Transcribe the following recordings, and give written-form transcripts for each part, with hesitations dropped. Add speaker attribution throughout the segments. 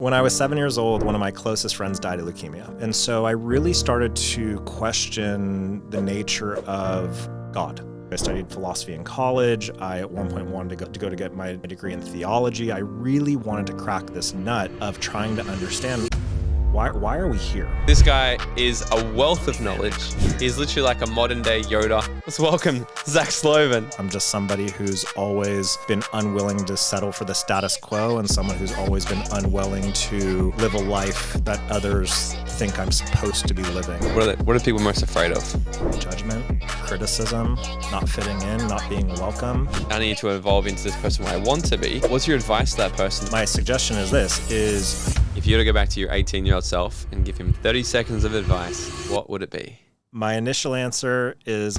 Speaker 1: When I was 7 years old, one of my closest friends died of leukemia. And so I really started to question the nature of God. I studied philosophy in college. I at one point wanted to get my degree in theology. I really wanted to crack this nut of trying to understand why are we here?
Speaker 2: This guy is a wealth of knowledge. He's literally like a modern day Yoda. Let's welcome Zach Slobin.
Speaker 1: I'm just somebody who's always been unwilling to settle for the status quo and someone who's always been unwilling to live a life that others think I'm supposed to be living.
Speaker 2: What are people most afraid of?
Speaker 1: Judgment, criticism, not fitting in, not being welcome.
Speaker 2: I need to evolve into this person where I want to be. What's your advice to that person?
Speaker 1: My suggestion is this,
Speaker 2: if you were to go back to your 18-year-old self and give him 30 seconds of advice, what would it be?
Speaker 1: My initial answer is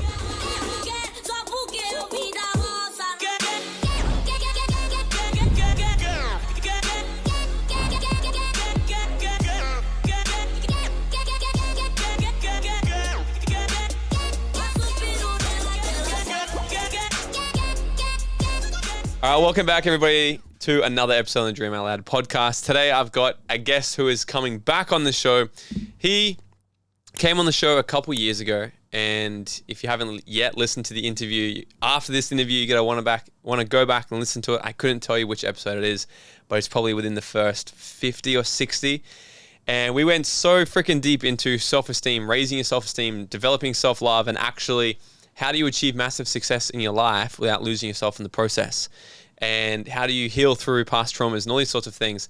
Speaker 2: all right, welcome back everybody to another episode of the Dream Out Loud podcast. Today I've got a guest who is coming back on the show. He came on the show a couple years ago, and if you haven't yet listened to the interview, after this interview you're going to want to go back and listen to it. I couldn't tell you which episode it is, but it's probably within the first 50 or 60. And we went so freaking deep into self-esteem, raising your self-esteem, developing self-love, and actually how do you achieve massive success in your life without losing yourself in the process? And how do you heal through past traumas and all these sorts of things?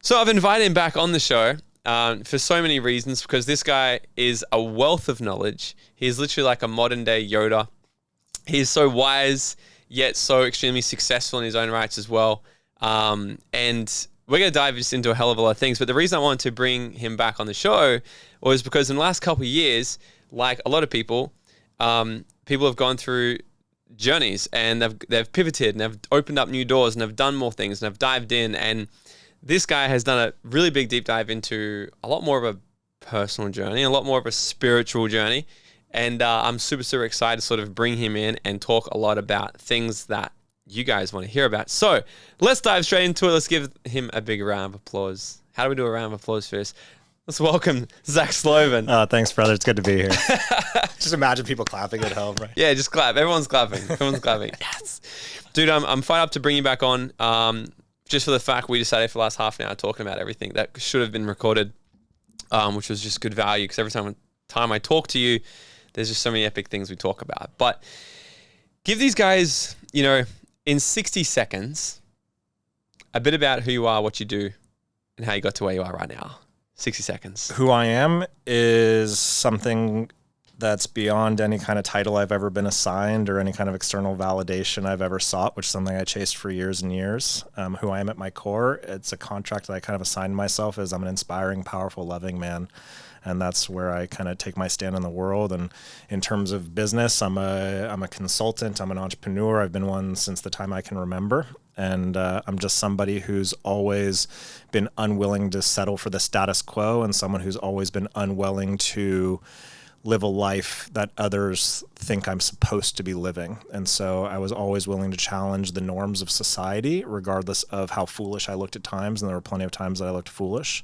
Speaker 2: So I've invited him back on the show for so many reasons, because this guy is a wealth of knowledge. He's literally like a modern day Yoda. He's so wise, yet so extremely successful in his own rights as well. And we're going to dive just into a hell of a lot of things. But the reason I wanted to bring him back on the show was because in the last couple of years, like a lot of people, people have gone through journeys and they've pivoted and they've opened up new doors and they've done more things and they've dived in. And this guy has done a really big deep dive into a lot more of a personal journey, a lot more of a spiritual journey. And I'm super, super excited to sort of bring him in and talk a lot about things that you guys want to hear about. So let's dive straight into it. Let's give him a big round of applause. How do we do a round of applause first? Let's welcome Zach Slobin.
Speaker 1: Thanks, brother. It's good to be here. Just imagine people clapping at home, right?
Speaker 2: Yeah, just clap. Everyone's clapping. Everyone's clapping. Yes. Dude, I'm fired up to bring you back on just for the fact we decided for the last half an hour talking about everything that should have been recorded, which was just good value, because every time I talk to you, there's just so many epic things we talk about. But give these guys, in 60 seconds, a bit about who you are, what you do, and how you got to where you are right now. 60 seconds.
Speaker 1: Who I am is something that's beyond any kind of title I've ever been assigned or any kind of external validation I've ever sought, which is something I chased for years and years. Who I am at my core, it's a contract that I kind of assigned myself as I'm an inspiring, powerful, loving man. And that's where I kind of take my stand in the world. And in terms of business, I'm a consultant. I'm an entrepreneur. I've been one since the time I can remember. And I'm just somebody who's always been unwilling to settle for the status quo, and someone who's always been unwilling to live a life that others think I'm supposed to be living. And so I was always willing to challenge the norms of society, regardless of how foolish I looked at times. And there were plenty of times that I looked foolish.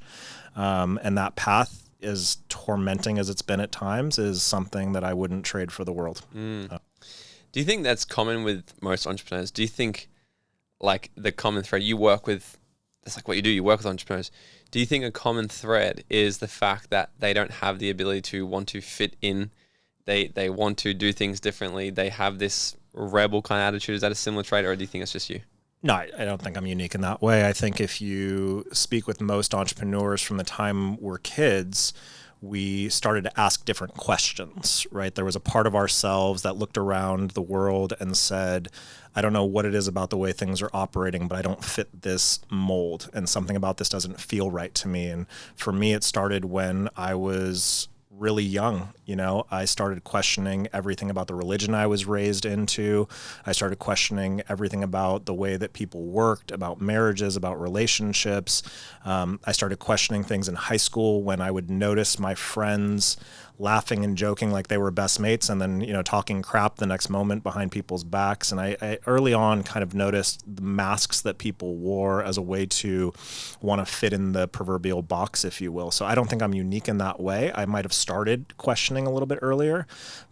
Speaker 1: And that path, as tormenting as it's been at times, is something that I wouldn't trade for the world.
Speaker 2: Do you think that's common with most entrepreneurs? Do you think like the common thread you work with, that's like what you do, you work with entrepreneurs. Do you think a common thread is the fact that they don't have the ability to want to fit in? They want to do things differently. They have this rebel kind of attitude. Is that a similar trait, or do you think it's just you?
Speaker 1: No, I don't think I'm unique in that way. I think if you speak with most entrepreneurs from the time we're kids, we started to ask different questions, right? There was a part of ourselves that looked around the world and said, I don't know what it is about the way things are operating, but I don't fit this mold, and something about this doesn't feel right to me. And for me, it started when I was really young. I started questioning everything about the religion I was raised into. I started questioning everything about the way that people worked, about marriages, about relationships. I started questioning things in high school when I would notice my friends laughing and joking like they were best mates, and then, talking crap the next moment behind people's backs. And I early on kind of noticed the masks that people wore as a way to want to fit in the proverbial box, if you will. So I don't think I'm unique in that way. I might have started questioning a little bit earlier,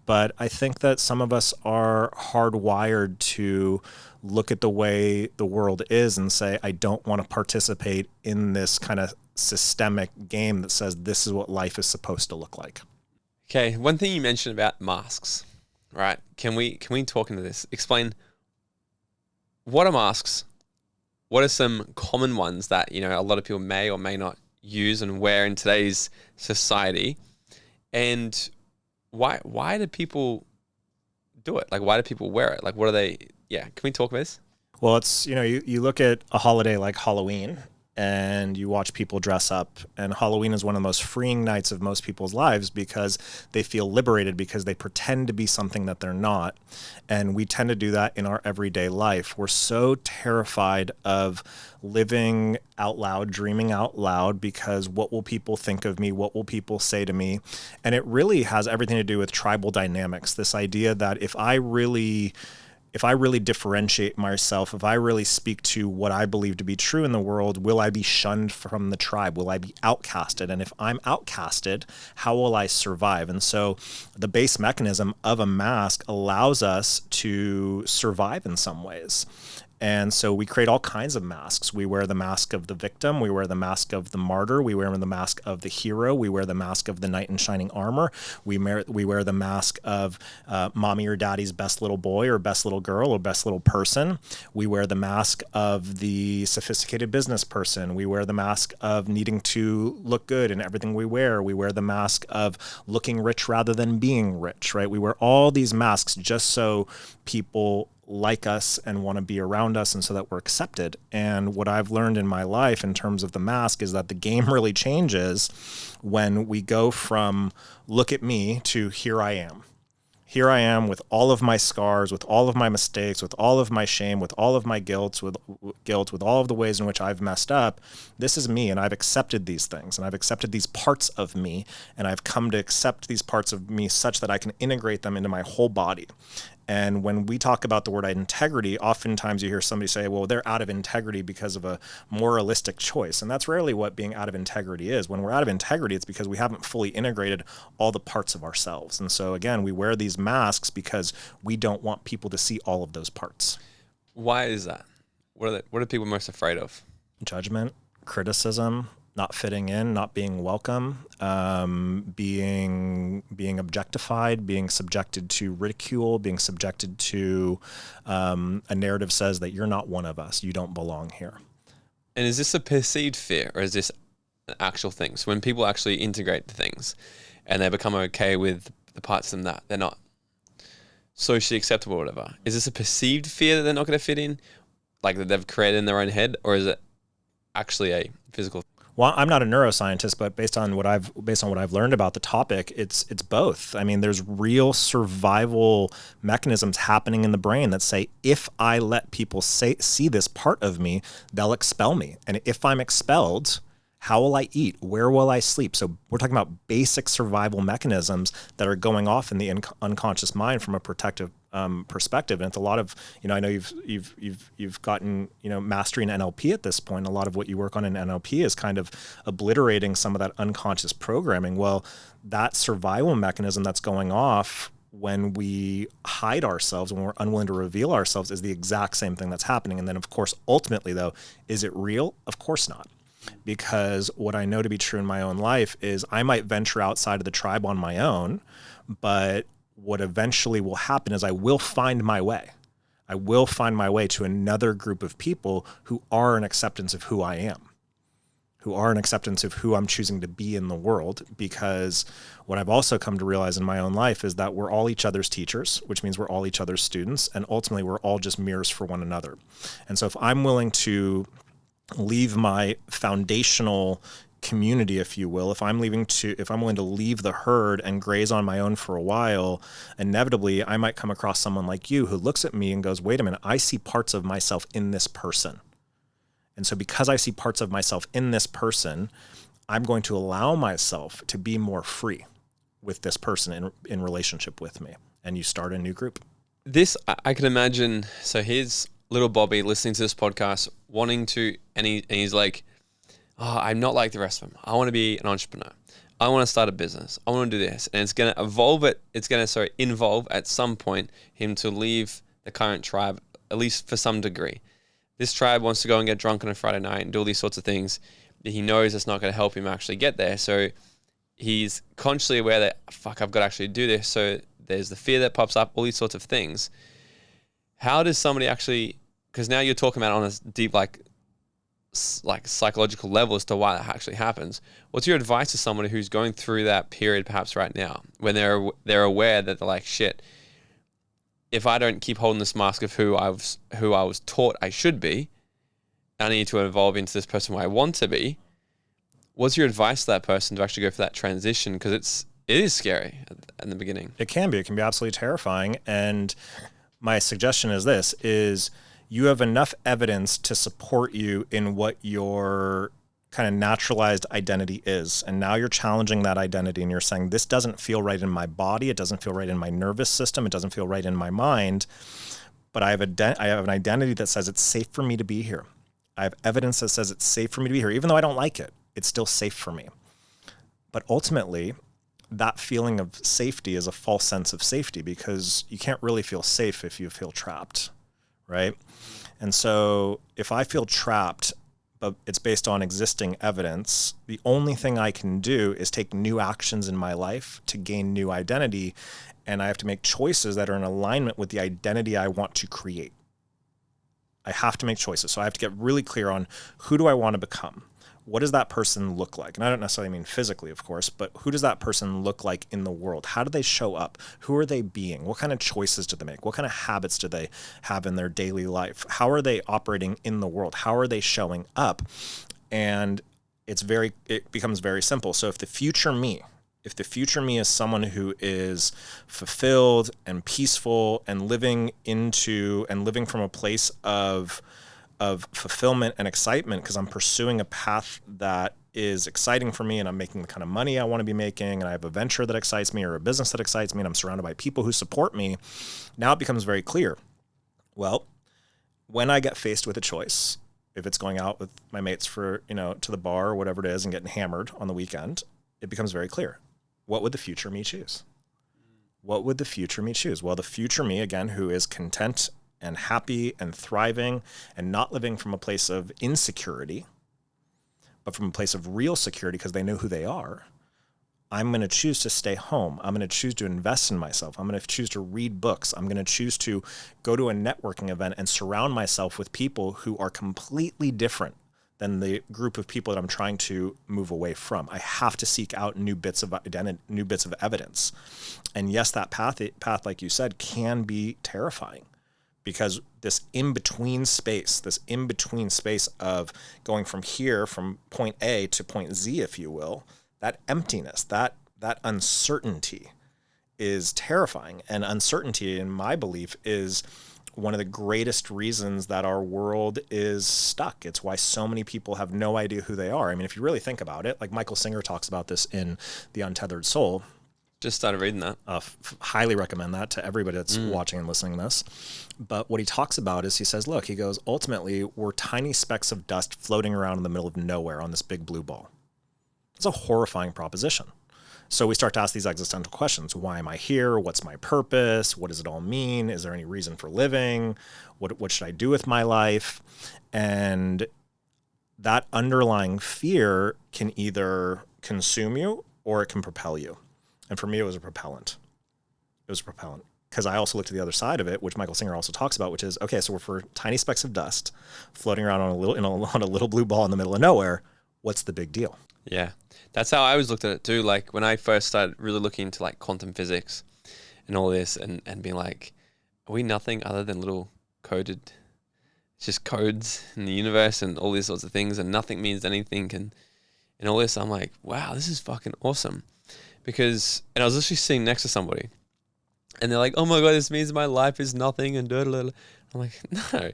Speaker 1: but I think that some of us are hardwired to look at the way the world is and say, I don't want to participate in this kind of systemic game that says this is what life is supposed to look like.
Speaker 2: Okay, one thing you mentioned about masks, right? Can we talk into this? Explain, what are masks? What are some common ones that, a lot of people may or may not use and wear in today's society? And why do people do it? Like, why do people wear it? Like, what are they? Yeah, can we talk about this?
Speaker 1: Well, it's, you look at a holiday like Halloween and you watch people dress up, and Halloween is one of the most freeing nights of most people's lives because they feel liberated, because they pretend to be something that they're not. And we tend to do that in our everyday life. We're so terrified of living out loud, dreaming out loud, because what will people think of me? What will people say to me? And it really has everything to do with tribal dynamics. This idea that if I really differentiate myself, if I really speak to what I believe to be true in the world, will I be shunned from the tribe? Will I be outcasted? And if I'm outcasted, how will I survive? And so the base mechanism of a mask allows us to survive in some ways. And so we create all kinds of masks. We wear the mask of the victim. We wear the mask of the martyr. We wear the mask of the hero. We wear the mask of the knight in shining armor. We wear the mask of mommy or daddy's best little boy or best little girl or best little person. We wear the mask of the sophisticated business person. We wear the mask of needing to look good in everything we wear. We wear the mask of looking rich rather than being rich, right? We wear all these masks just so people like us and want to be around us, and so that we're accepted. And what I've learned in my life in terms of the mask is that the game really changes when we go from look at me to here I am. Here I am with all of my scars, with all of my mistakes, with all of my shame, with all of my guilt, with all of the ways in which I've messed up. This is me, and I've accepted these things, and I've accepted these parts of me, and I've come to accept these parts of me such that I can integrate them into my whole body. And when we talk about the word integrity, oftentimes you hear somebody say, well, they're out of integrity because of a moralistic choice. And that's rarely what being out of integrity is. When we're out of integrity, it's because we haven't fully integrated all the parts of ourselves. And so again, we wear these masks because we don't want people to see all of those parts.
Speaker 2: Why is that? What are people most afraid of?
Speaker 1: Judgment, criticism, not fitting in, not being welcome, being objectified, being subjected to ridicule, being subjected to a narrative says that you're not one of us, you don't belong here.
Speaker 2: And is this a perceived fear, or is this an actual thing? So when people actually integrate the things and they become okay with the parts of them that they're not socially acceptable or whatever, is this a perceived fear that they're not going to fit in, like that they've created in their own head, or is it actually a physical?
Speaker 1: Well, I'm not a neuroscientist, but based on what I've learned about the topic, it's both. I mean, there's real survival mechanisms happening in the brain that say, if I let people see this part of me, they'll expel me. And if I'm expelled, how will I eat? Where will I sleep? So we're talking about basic survival mechanisms that are going off in the unconscious mind from a protective perspective. And it's a lot of, I know you've gotten, mastery in NLP at this point. A lot of what you work on in NLP is kind of obliterating some of that unconscious programming. Well, that survival mechanism that's going off when we hide ourselves, when we're unwilling to reveal ourselves, is the exact same thing that's happening. And then of course, ultimately though, is it real? Of course not. Because what I know to be true in my own life is I might venture outside of the tribe on my own, but what eventually will happen is I will find my way. I will find my way to another group of people who are an acceptance of who I am, who are an acceptance of who I'm choosing to be in the world. Because what I've also come to realize in my own life is that we're all each other's teachers, which means we're all each other's students, and ultimately we're all just mirrors for one another. And so if I'm willing to leave my foundational community, if you will, if I'm willing to leave the herd and graze on my own for a while, inevitably I might come across someone like you who looks at me and goes, wait a minute, I see parts of myself in this person. And so because I see parts of myself in this person, I'm going to allow myself to be more free. with this person in relationship with me, and you start a new group.
Speaker 2: This, I can imagine. So here's little Bobby listening to this podcast, wanting to, and he's like, oh, I'm not like the rest of them. I want to be an entrepreneur. I want to start a business. I want to do this. And it's going to involve at some point him to leave the current tribe, at least for some degree. This tribe wants to go and get drunk on a Friday night and do all these sorts of things. He knows it's not going to help him actually get there. So he's consciously aware that, fuck, I've got to actually do this. So there's the fear that pops up, all these sorts of things. How does somebody actually, because now you're talking about on a deep, like psychological level as to why that actually happens. What's your advice to somebody who's going through that period perhaps right now, when they're aware that they're like, shit, if I don't keep holding this mask of who I was taught I should be, I need to evolve into this person who I want to be. What's your advice to that person to actually go for that transition? Because it is scary in the beginning.
Speaker 1: It can be absolutely terrifying. And my suggestion is this, is you have enough evidence to support you in what your kind of naturalized identity is. And now you're challenging that identity and you're saying, this doesn't feel right in my body. It doesn't feel right in my nervous system. It doesn't feel right in my mind. But I have an identity that says it's safe for me to be here. I have evidence that says it's safe for me to be here. Even though I don't like it, it's still safe for me. But ultimately, that feeling of safety is a false sense of safety, because you can't really feel safe if you feel trapped, right? And so if I feel trapped, but it's based on existing evidence, the only thing I can do is take new actions in my life to gain new identity. And I have to make choices that are in alignment with the identity I want to create. I have to make choices. So I have to get really clear on, who do I want to become? What does that person look like? And I don't necessarily mean physically, of course, but who does that person look like in the world? How do they show up? Who are they being? What kind of choices do they make? What kind of habits do they have in their daily life? How are they operating in the world? How are they showing up? And it becomes very simple. So if the future me is someone who is fulfilled and peaceful and living from a place of fulfillment and excitement, because I'm pursuing a path that is exciting for me and I'm making the kind of money I want to be making, and I have a venture that excites me or a business that excites me, and I'm surrounded by people who support me, now it becomes very clear. Well, when I get faced with a choice, if it's going out with my mates for, to the bar or whatever it is and getting hammered on the weekend, it becomes very clear. What would the future me choose? What would the future me choose? Well, the future me, again, who is content and happy and thriving and not living from a place of insecurity, but from a place of real security because they know who they are, I'm going to choose to stay home. I'm going to choose to invest in myself. I'm going to choose to read books. I'm going to choose to go to a networking event and surround myself with people who are completely different than the group of people that I'm trying to move away from. I have to seek out new bits of identity, new bits of evidence. And yes, that path, like you said, can be terrifying. Because this in-between space of going from point A to point Z, if you will, that emptiness, that uncertainty is terrifying. And uncertainty, in my belief, is one of the greatest reasons that our world is stuck. It's why so many people have no idea who they are. I mean, if you really think about it, like Michael Singer talks about this in The Untethered Soul.
Speaker 2: Just started reading that.
Speaker 1: Highly recommend that to everybody that's watching and listening to this. But what he talks about is, he says, look, he goes, ultimately, we're tiny specks of dust floating around in the middle of nowhere on this big blue ball. It's a horrifying proposition. So we start to ask these existential questions. Why am I here? What's my purpose? What does it all mean? Is there any reason for living? What should I do with my life? And that underlying fear can either consume you or it can propel you. And for me, it was a propellant. Because I also looked at the other side of it, which Michael Singer also talks about, which is, okay, so we're for tiny specks of dust floating around on a little blue ball in the middle of nowhere. What's the big deal?
Speaker 2: Yeah, that's how I always looked at it too. Like when I first started really looking into like quantum physics and all this, and being like, are we nothing other than little coded, it's just codes in the universe and all these sorts of things, and nothing means anything, and all this. I'm like, wow, this is fucking awesome. Because, and I was literally sitting next to somebody and they're like, oh my God, this means my life is nothing and da da da. I'm like, no,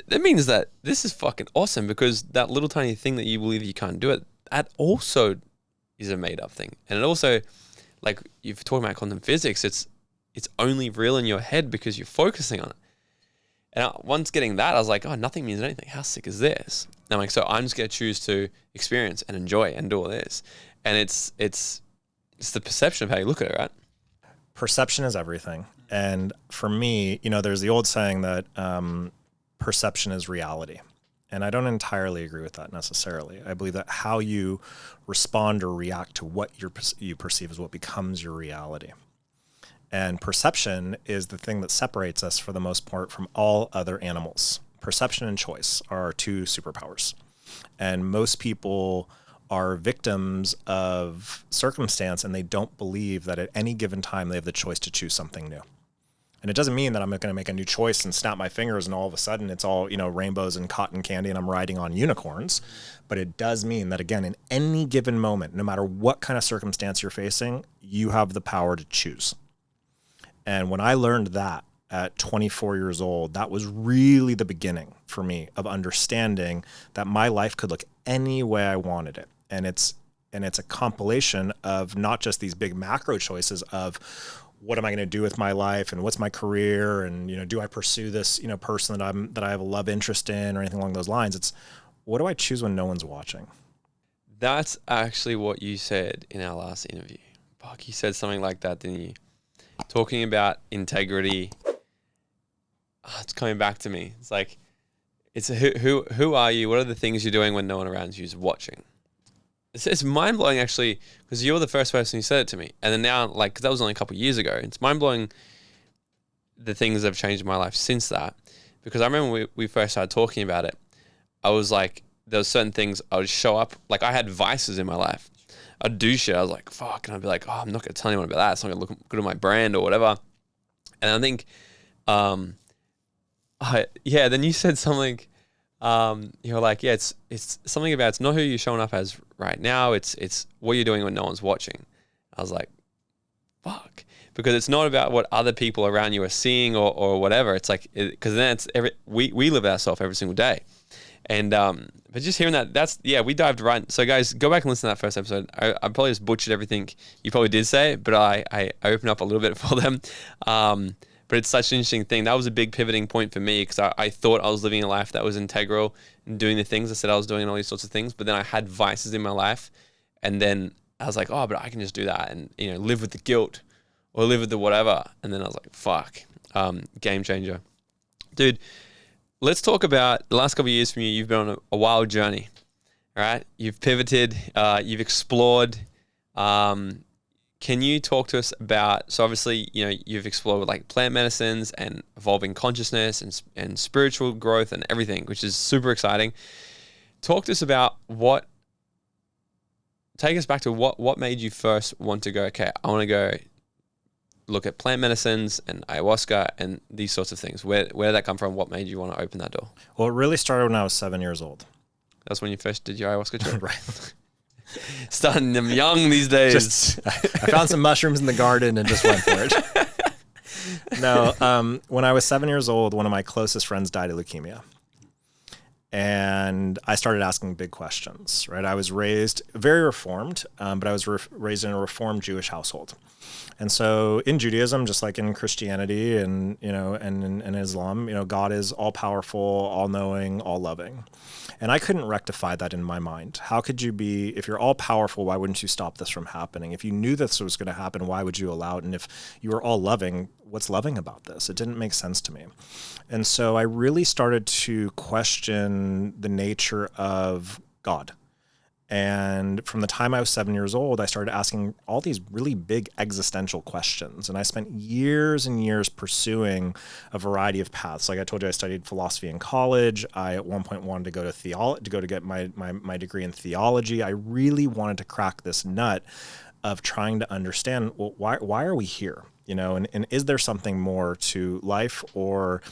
Speaker 2: that means that this is fucking awesome, because that little tiny thing that you believe you can't do it, that also is a made up thing. And it also, like you've talked about quantum physics, it's only real in your head because you're focusing on it. And once getting that, I was like, oh, nothing means anything. How sick is this? And I'm like, so I'm just going to choose to experience and enjoy and do all this. And it's the perception of how you look at it, right?
Speaker 1: Perception is everything. And for me, there's the old saying that perception is reality. And I don't entirely agree with that necessarily. I believe that how you respond or react to what you perceive is what becomes your reality. And perception is the thing that separates us, for the most part, from all other animals. Perception and choice are our two superpowers. And most people are victims of circumstance, and they don't believe that at any given time they have the choice to choose something new. And it doesn't mean that I'm going to make a new choice and snap my fingers and all of a sudden it's all, rainbows and cotton candy and I'm riding on unicorns. But it does mean that, again, in any given moment, no matter what kind of circumstance you're facing, you have the power to choose. And when I learned that at 24 years old, that was really the beginning for me of understanding that my life could look any way I wanted it. And it's a compilation of not just these big macro choices of what am I going to do with my life and what's my career and, do I pursue this, person that I have a love interest in or anything along those lines. It's what do I choose when no one's watching?
Speaker 2: That's actually what you said in our last interview. Buck, you said something like that, didn't you? Talking about integrity. Oh, it's coming back to me. It's like, it's who are you? What are the things you're doing when no one around you is watching? It's mind blowing actually, because you were the first person who said it to me, and then now, like, because that was only a couple of years ago. It's mind blowing the things that have changed in my life since that. Because I remember we first started talking about it. I was like, there was certain things I would show up, like I had vices in my life. I'd do shit. I was like, fuck, and I'd be like, oh, I'm not gonna tell anyone about that. It's not gonna look good on my brand or whatever. And I think, then you said something. You're like, yeah, it's something about it's not who you're showing up as right now. It's what you're doing when no one's watching. I was like, fuck, because it's not about what other people around you are seeing or whatever. It's like, because then we live ourselves every single day. And but just hearing that, we dived right. So guys, go back and listen to that first episode. I probably just butchered everything you probably did say, but I opened up a little bit for them. But it's such an interesting thing. That was a big pivoting point for me because I thought I was living a life that was integral and doing the things I said I was doing and all these sorts of things. But then I had vices in my life. And then I was like, oh, but I can just do that and, live with the guilt or live with the whatever. And then I was like, fuck, game changer. Dude, let's talk about the last couple of years from you. You've been on a wild journey, right? You've pivoted, you've explored. Can you talk to us about, so obviously, you've explored like plant medicines and evolving consciousness and spiritual growth and everything, which is super exciting. Talk to us about take us back to what made you first want to go, okay, I want to go look at plant medicines and ayahuasca and these sorts of things. Where did that come from? What made you want to open that door?
Speaker 1: Well, it really started when I was 7 years old.
Speaker 2: That's when you first did your ayahuasca trip?
Speaker 1: Right.
Speaker 2: Starting them young these days.
Speaker 1: I found some mushrooms in the garden and just went for it. No, when I was 7 years old, one of my closest friends died of leukemia. And I started asking big questions, right? I was raised very reformed, but I was raised in a reformed Jewish household. And so in Judaism, just like in Christianity and, and in Islam, God is all powerful, all knowing, all loving. And I couldn't rectify that in my mind. How could you be, if you're all powerful, why wouldn't you stop this from happening? If you knew this was going to happen, why would you allow it? And if you were all loving, what's loving about this? It didn't make sense to me. And so I really started to question the nature of God. And from the time I was 7 years old, I started asking all these really big existential questions. And I spent years and years pursuing a variety of paths. Like I told you, I studied philosophy in college. I at one point wanted to go to get my degree in theology. I really wanted to crack this nut of trying to understand, well, why are we here? And is there something more to life, or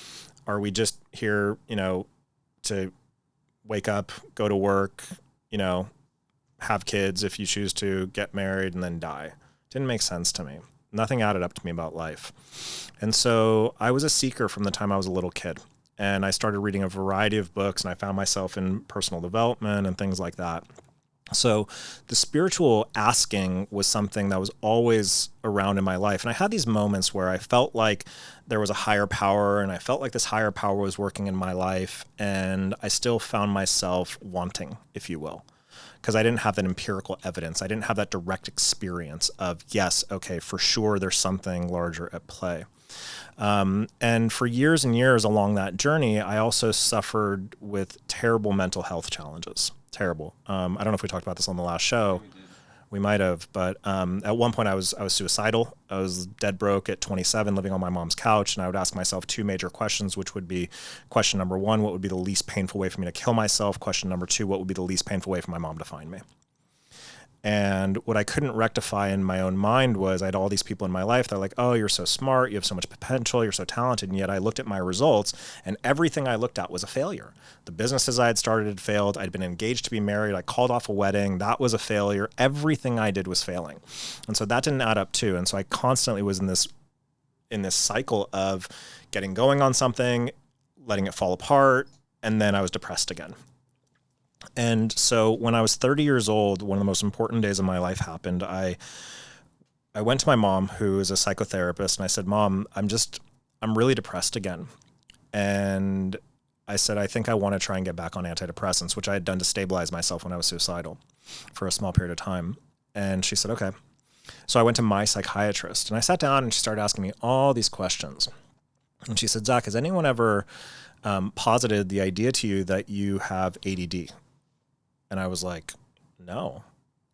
Speaker 1: are we just here, to wake up, go to work, have kids if you choose to, get married, and then die? Didn't make sense to me. Nothing added up to me about life. And so I was a seeker from the time I was a little kid. And I started reading a variety of books, and I found myself in personal development and things like that. So the spiritual asking was something that was always around in my life. And I had these moments where I felt like there was a higher power, and I felt like this higher power was working in my life. And I still found myself wanting, if you will, because I didn't have that empirical evidence. I didn't have that direct experience of, yes, okay, for sure, there's something larger at play. And for years and years along that journey, I also suffered with terrible mental health challenges. Terrible. I don't know if we talked about this on the last show. We might have, but at one point I was suicidal. I was dead broke at 27, living on my mom's couch, and I would ask myself two major questions, which would be question number one, what would be the least painful way for me to kill myself? Question number two, what would be the least painful way for my mom to find me? And what I couldn't rectify in my own mind was I had all these people in my life that are like, oh, you're so smart, you have so much potential, you're so talented. And yet I looked at my results, and everything I looked at was a failure. The businesses I had started had failed. I'd been engaged to be married. I called off a wedding. That was a failure. Everything I did was failing. And so that didn't add up too. And so I constantly was in this cycle of getting going on something, letting it fall apart, and then I was depressed again. And so when I was 30 years old, one of the most important days of my life happened. I went to my mom, who is a psychotherapist, and I said, Mom, I'm really depressed again. And I said, I think I want to try and get back on antidepressants, which I had done to stabilize myself when I was suicidal for a small period of time. And she said, okay. So I went to my psychiatrist, and I sat down, and she started asking me all these questions. And she said, Zach, has anyone ever posited the idea to you that you have ADD? And I was like, no.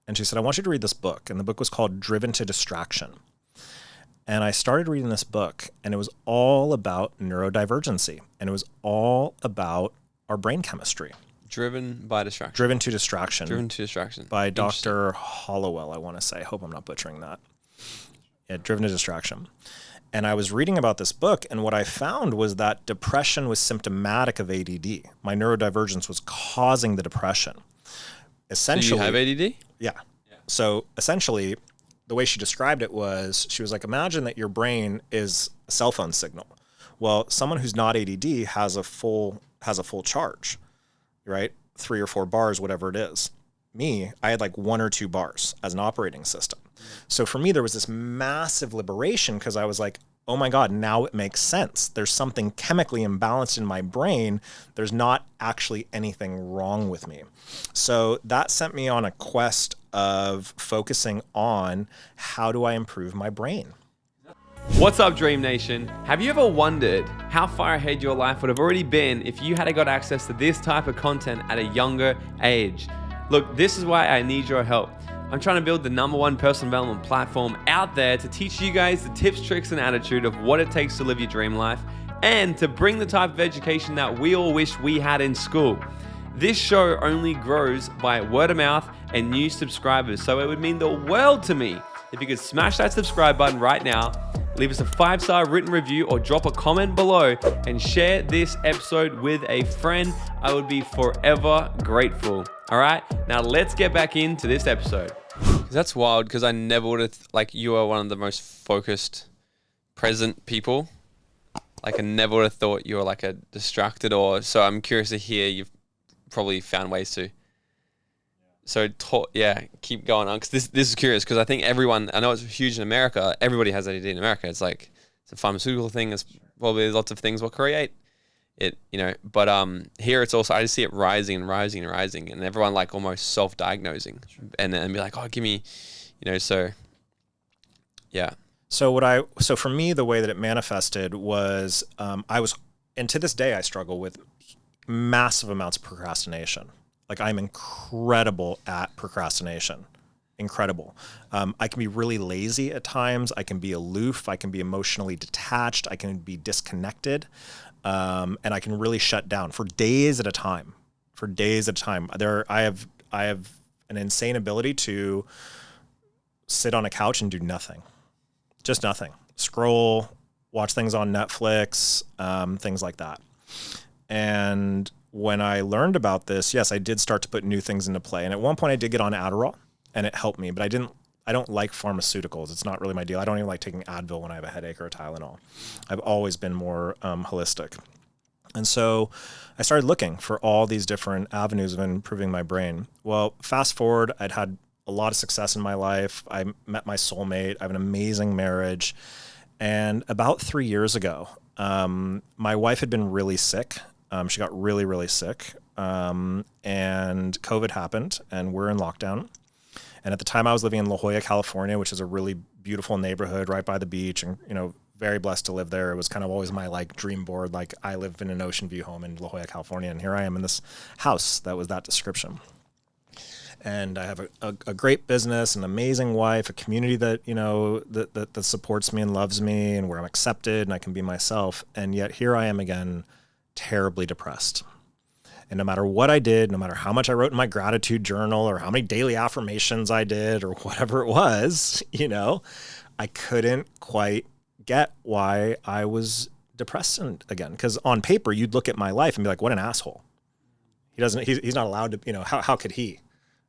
Speaker 1: And she said, I want you to read this book. And the book was called Driven to Distraction. And I started reading this book, and it was all about neurodivergency. And it was all about our brain chemistry.
Speaker 2: Driven by distraction.
Speaker 1: Driven to Distraction.
Speaker 2: Driven to Distraction.
Speaker 1: By Dr. Hollowell, I want to say. I hope I'm not butchering that. Yeah, Driven to Distraction. And I was reading about this book, and what I found was that depression was symptomatic of ADD. My neurodivergence was causing the depression. Essentially,
Speaker 2: do you have ADD?
Speaker 1: Yeah. So essentially, the way she described it was, she was like, imagine that your brain is a cell phone signal. Well, someone who's not ADD has a full charge, right? 3 or 4 bars, whatever it is. Me, I had like 1 or 2 bars as an operating system. So for me, there was this massive liberation, because I was like, oh my God, now it makes sense. There's something chemically imbalanced in my brain. There's not actually anything wrong with me. So that sent me on a quest of focusing on how do I improve my brain.
Speaker 2: What's up, Dream Nation? Have you ever wondered how far ahead your life would have already been if you had got access to this type of content at a younger age? Look, this is why I need your help. I'm trying to build the #1 personal development platform out there to teach you guys the tips, tricks, and attitude of what it takes to live your dream life, and to bring the type of education that we all wish we had in school. This show only grows by word of mouth and new subscribers, so it would mean the world to me if you could smash that subscribe button right now, leave us a 5-star written review, or drop a comment below, and share this episode with a friend. I would be forever grateful. All right, now let's get back into this episode. That's wild, because I never would have, you are one of the most focused, present people. I never would have thought you were a distracted, so I'm curious to hear you've probably found ways to. So keep going on, because this is curious, because I think everyone, I know it's huge in America, everybody has ADD in America. It's it's a pharmaceutical thing, it's probably lots of things will create it, but here it's also, I just see it rising and rising and rising, and everyone almost self-diagnosing, and then be like, oh, give me, so yeah.
Speaker 1: So for me, the way that it manifested was, and to this day I struggle with massive amounts of procrastination. I'm incredible at procrastination. Incredible. I can be really lazy at times. I can be aloof. I can be emotionally detached. I can be disconnected. And I can really shut down for days at a time. I have an insane ability to sit on a couch and do nothing. Just nothing. Scroll, watch things on Netflix, things like that. And when I learned about this, yes, I did start to put new things into play. And at one point I did get on Adderall, and it helped me, but I don't like pharmaceuticals. It's not really my deal. I don't even like taking Advil when I have a headache or a Tylenol. I've always been more holistic. And so I started looking for all these different avenues of improving my brain. Well, fast forward, I'd had a lot of success in my life. I met my soulmate. I have an amazing marriage. And about 3 years ago, my wife had been really sick. She got really, really sick. And COVID happened, and we're in lockdown. And at the time I was living in La Jolla, California, which is a really beautiful neighborhood right by the beach, and, very blessed to live there. It was kind of always my dream board. I live in an ocean view home in La Jolla, California, and here I am in this house that was that description. And I have a great business, an amazing wife, a community that, that supports me and loves me, and where I'm accepted and I can be myself. And yet here I am again, terribly depressed. And no matter what I did, no matter how much I wrote in my gratitude journal or how many daily affirmations I did or whatever it was, I couldn't quite get why I was depressed again. Because on paper, you'd look at my life and be like, what an asshole. He's not allowed to, how could he,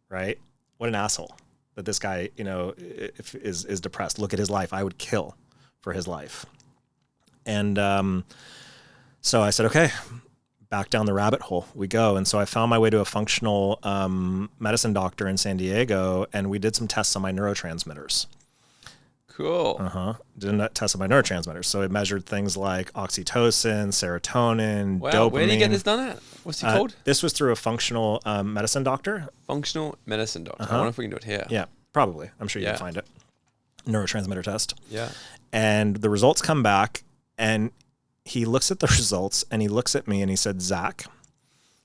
Speaker 1: right? What an asshole that this guy, is depressed. Look at his life. I would kill for his life. And so I said, okay, back down the rabbit hole we go. And so I found my way to a functional medicine doctor in San Diego, and we did some tests on my neurotransmitters.
Speaker 2: Cool.
Speaker 1: Did a test on my neurotransmitters. So it measured things like oxytocin, serotonin,
Speaker 2: Wow.
Speaker 1: dopamine.
Speaker 2: Where did you get this done at? What's he called?
Speaker 1: This was through a functional medicine doctor.
Speaker 2: Functional medicine doctor. I wonder if we can do it here.
Speaker 1: Yeah, probably. I'm sure you can find it. Neurotransmitter test.
Speaker 2: Yeah.
Speaker 1: And the results come back, and he looks at the results, and he looks at me, and he said, Zach,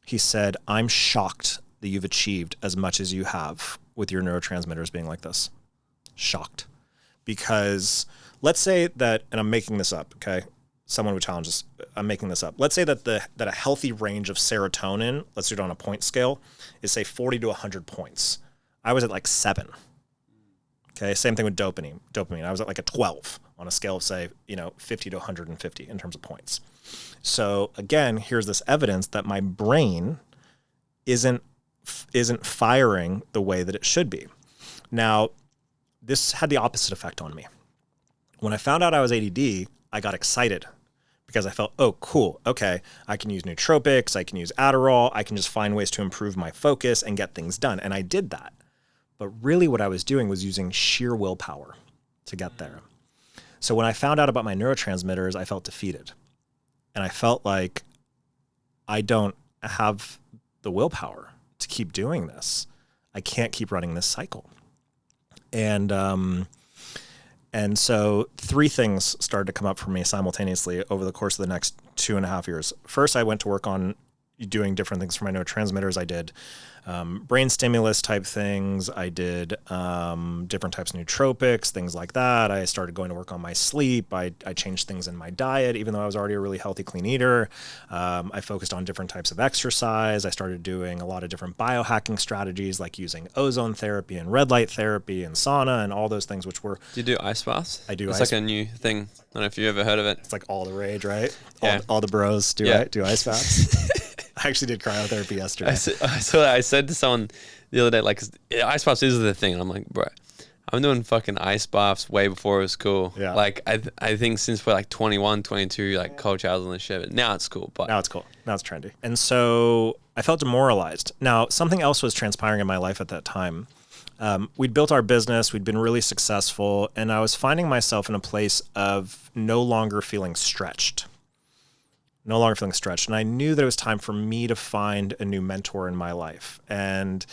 Speaker 1: he said, I'm shocked that you've achieved as much as you have with your neurotransmitters being like this. Shocked. Because let's say that, and I'm making this up, okay? Someone would challenge this. I'm making this up. Let's say that that a healthy range of serotonin, let's do it on a point scale, is say 40 to 100 points. I was at 7. Okay, same thing with dopamine. I was at a 12 on a scale of, say, 50 to 150 in terms of points. So again, here's this evidence that my brain isn't firing the way that it should be. Now, this had the opposite effect on me. When I found out I was ADD, I got excited because I felt, oh, cool. Okay, I can use nootropics. I can use Adderall. I can just find ways to improve my focus and get things done. And I did that. But really what I was doing was using sheer willpower to get there. So when I found out about my neurotransmitters, I felt defeated. And I felt like I don't have the willpower to keep doing this. I can't keep running this cycle. And so 3 things started to come up for me simultaneously over the course of the next 2.5 years. First, I went to work on doing different things for my neurotransmitters. I did brain stimulus type things. I did different types of nootropics, things like that. I started going to work on my sleep. I changed things in my diet, even though I was already a really healthy, clean eater. I focused on different types of exercise. I started doing a lot of different biohacking strategies, like using ozone therapy and red light therapy and sauna and all those things, which were...
Speaker 2: Do you do ice baths?
Speaker 1: I do.
Speaker 2: It's like a new thing. I don't know if you've ever heard of it.
Speaker 1: It's like all the rage, right?
Speaker 2: Yeah.
Speaker 1: All the bros do ice baths. I actually did cryotherapy yesterday.
Speaker 2: I said to someone the other day, ice baths is the thing. And I'm like, bro, I'm doing fucking ice baths way before it was cool.
Speaker 1: Yeah.
Speaker 2: I think since we're 21, 22, cold showers and this shit. But now it's cool. But
Speaker 1: now it's cool. Now it's trendy. And so I felt demoralized. Now, something else was transpiring in my life at that time. We'd built our business. We'd been really successful. And I was finding myself in a place of no longer feeling stretched. And I knew that it was time for me to find a new mentor in my life. And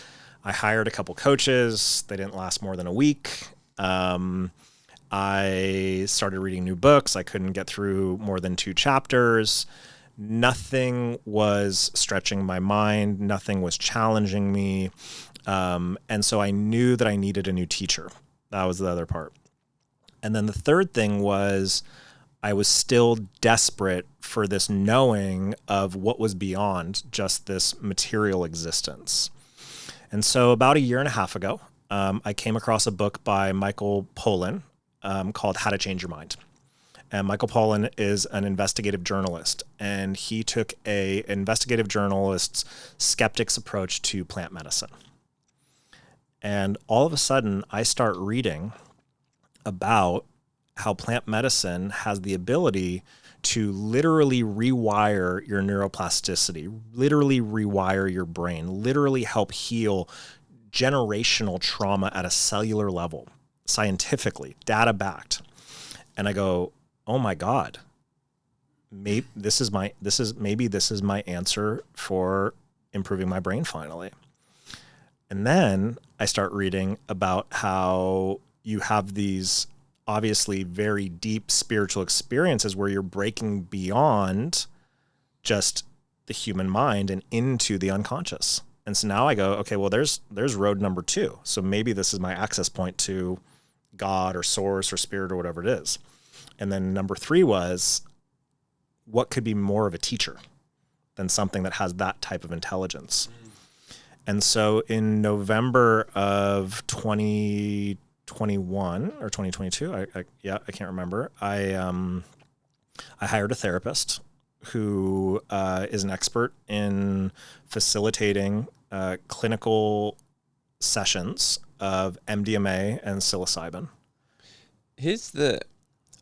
Speaker 1: I hired a couple coaches. They didn't last more than a week. I started reading new books. I couldn't get through more than 2 chapters. Nothing was stretching my mind. Nothing was challenging me. And so I knew that I needed a new teacher. That was the other part. And then the third thing was, I was still desperate for this knowing of what was beyond just this material existence. And so about 1.5 years ago, I came across a book by Michael Pollan called How to Change Your Mind. And Michael Pollan is an investigative journalist, and he took an investigative journalist's skeptic's approach to plant medicine. And all of a sudden, I start reading about how plant medicine has the ability to literally rewire your neuroplasticity, literally rewire your brain, literally help heal generational trauma at a cellular level, scientifically, data backed. And I go, oh my God, maybe this is my answer for improving my brain finally. And then I start reading about how you have these obviously very deep spiritual experiences where you're breaking beyond just the human mind and into the unconscious. And so now I go, okay, well, there's road number 2. So maybe this is my access point to God or source or spirit or whatever it is. And then number 3 was, what could be more of a teacher than something that has that type of intelligence? And so in November of 2021 or 2022, I can't remember. I hired a therapist who is an expert in facilitating clinical sessions of MDMA and psilocybin.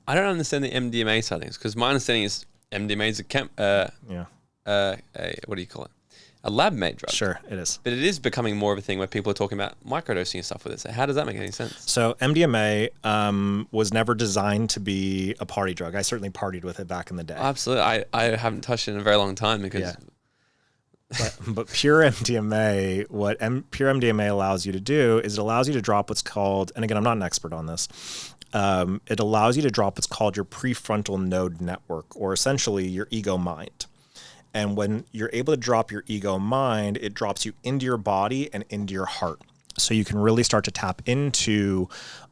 Speaker 2: I don't understand the MDMA side of things, because my understanding is MDMA is what do you call it? A lab-made drug.
Speaker 1: Sure, it is.
Speaker 2: But it is becoming more of a thing where people are talking about microdosing and stuff with it. So how does that make any sense?
Speaker 1: So MDMA was never designed to be a party drug. I certainly partied with it back in the day.
Speaker 2: Absolutely. I haven't touched it in a very long time because...
Speaker 1: Yeah. But pure MDMA, pure MDMA allows you to do is it allows you to drop what's called, and again, I'm not an expert on this, it allows you to drop what's called your prefrontal node network, or essentially your ego mind. And when you're able to drop your ego mind, it drops you into your body and into your heart. So you can really start to tap into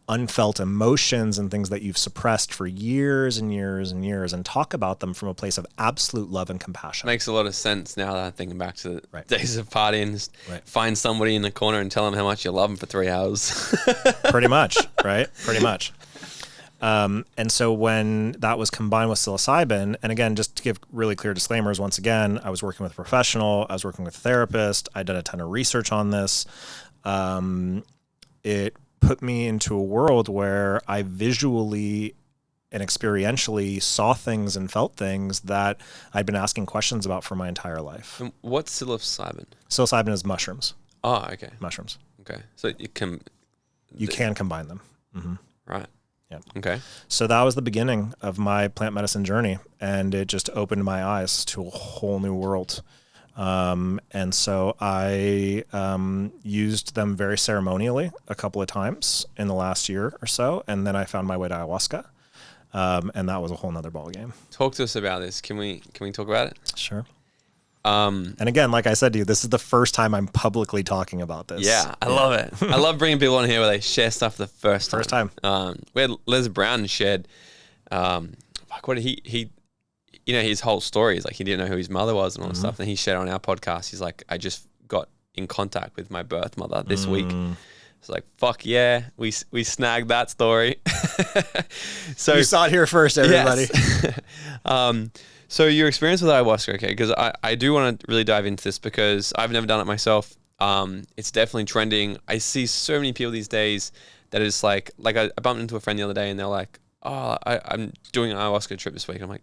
Speaker 1: unfelt emotions and things that you've suppressed for years and years and years, and talk about them from a place of absolute love and compassion.
Speaker 2: Makes a lot of sense now that I'm thinking back to the
Speaker 1: Right.
Speaker 2: days of partying. Just find somebody in the corner and tell them how much you love them for 3 hours.
Speaker 1: Pretty much, right? Pretty much. And so when that was combined with psilocybin, and again, just to give really clear disclaimers, once again, I was working with a professional, I was working with a therapist, I did a ton of research on this. It put me into a world where I visually and experientially saw things and felt things that I'd been asking questions about for my entire life.
Speaker 2: And what's psilocybin?
Speaker 1: Psilocybin is mushrooms.
Speaker 2: Oh, okay.
Speaker 1: Mushrooms.
Speaker 2: Okay. So you can
Speaker 1: combine them. Mm-hmm.
Speaker 2: Right.
Speaker 1: Yeah.
Speaker 2: Okay.
Speaker 1: So that was the beginning of my plant medicine journey, and it just opened my eyes to a whole new world. And so I used them very ceremonially a couple of times in the last year or so, and then I found my way to ayahuasca, and that was a whole nother ballgame.
Speaker 2: Talk to us about this. Can we talk about it?
Speaker 1: Sure. And again, like I said to you, this is the first time I'm publicly talking about this.
Speaker 2: Yeah, I love it. I love bringing people on here where they share stuff the first time. We had Les Brown shared, what did he his whole story is like he didn't know who his mother was and all this stuff. And he shared on our podcast. He's like, I just got in contact with my birth mother this week. It's like, fuck yeah, we snagged that story. So
Speaker 1: you saw it here first, everybody.
Speaker 2: Yes. So your experience with ayahuasca, okay? Because I do want to really dive into this because I've never done it myself. It's definitely trending. I see so many people these days that is like I bumped into a friend the other day and they're like, oh, I'm doing an ayahuasca trip this week. I'm like,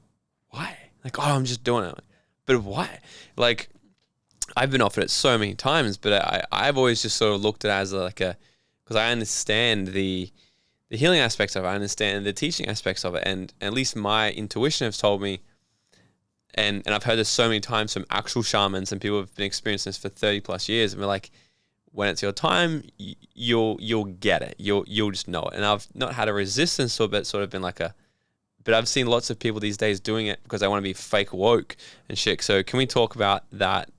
Speaker 2: why? Like, oh, I'm just doing it. But why? Like, I've been offered it so many times, but I've always just sort of looked at it as because I understand the healing aspects of it. I understand the teaching aspects of it. And at least my intuition has told me, and I've heard this so many times from actual shamans and people who have been experiencing this for 30 plus years. And we're like, when it's your time, you'll get it. You'll just know it. And I've not had a resistance to it, but sort of been like but I've seen lots of people these days doing it because they want to be fake woke and shit. So can we talk about that,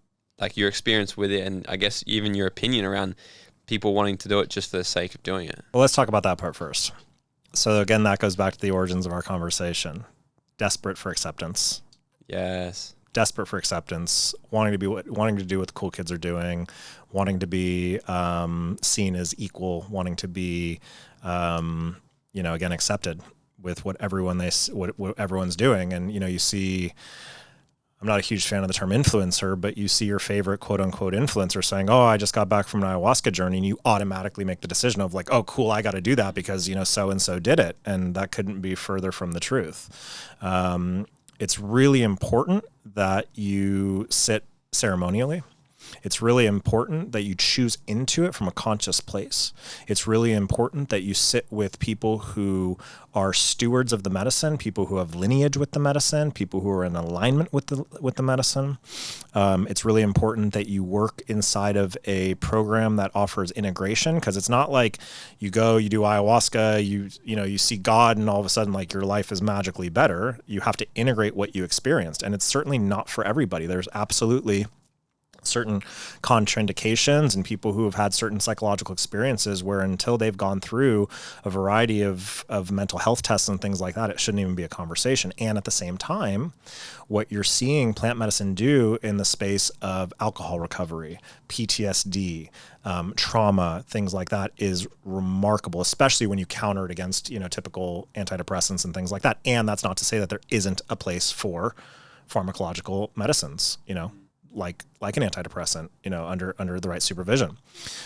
Speaker 2: like your experience with it, and I guess even your opinion around people wanting to do it just for the sake of doing it?
Speaker 1: Well, let's talk about that part first. So again, that goes back to the origins of our conversation. Desperate for acceptance.
Speaker 2: Yes.
Speaker 1: Desperate for acceptance, wanting to do what the cool kids are doing, wanting to be seen as equal, wanting to be, again, accepted with what everyone's doing. And, you see I'm not a huge fan of the term influencer, but you see your favorite quote unquote influencer saying, oh, I just got back from an ayahuasca journey, and you automatically make the decision of like, oh, cool, I got to do that because, so-and-so did it. And that couldn't be further from the truth. It's really important that you sit ceremonially. It's really important that you choose into it from a conscious place. It's really important that you sit with people who are stewards of the medicine, people who have lineage with the medicine, people who are in alignment with the medicine. It's really important that you work inside of a program that offers integration, because it's not like you go, you do ayahuasca, you see God, and all of a sudden like your life is magically better. You have to integrate what you experienced, and it's certainly not for everybody. There's absolutely certain contraindications and people who have had certain psychological experiences where until they've gone through a variety of mental health tests and things like that, it shouldn't even be a conversation. And at the same time, what you're seeing plant medicine do in the space of alcohol recovery, PTSD, trauma, things like that is remarkable, especially when you counter it against, typical antidepressants and things like that. And that's not to say that there isn't a place for pharmacological medicines, like an antidepressant, under the right supervision.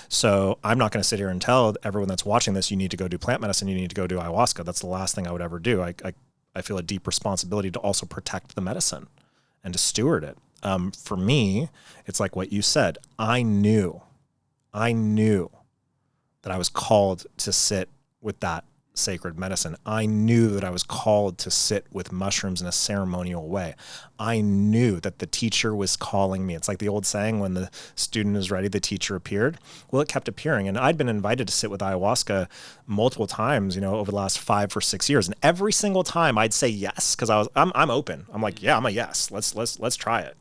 Speaker 1: So I'm not going to sit here and tell everyone that's watching this, you need to go do plant medicine, you need to go do ayahuasca. That's the last thing I would ever do. I feel a deep responsibility to also protect the medicine and to steward it. For me, it's like what you said. I knew that I was called to sit with that sacred medicine. I knew that I was called to sit with mushrooms in a ceremonial way. I knew that the teacher was calling me. It's like the old saying, when the student is ready, the teacher appeared. Well, it kept appearing. And I'd been invited to sit with ayahuasca multiple times, over the last 5 or 6 years. And every single time I'd say yes, because I'm open. I'm like, yeah, I'm a yes. Let's try it.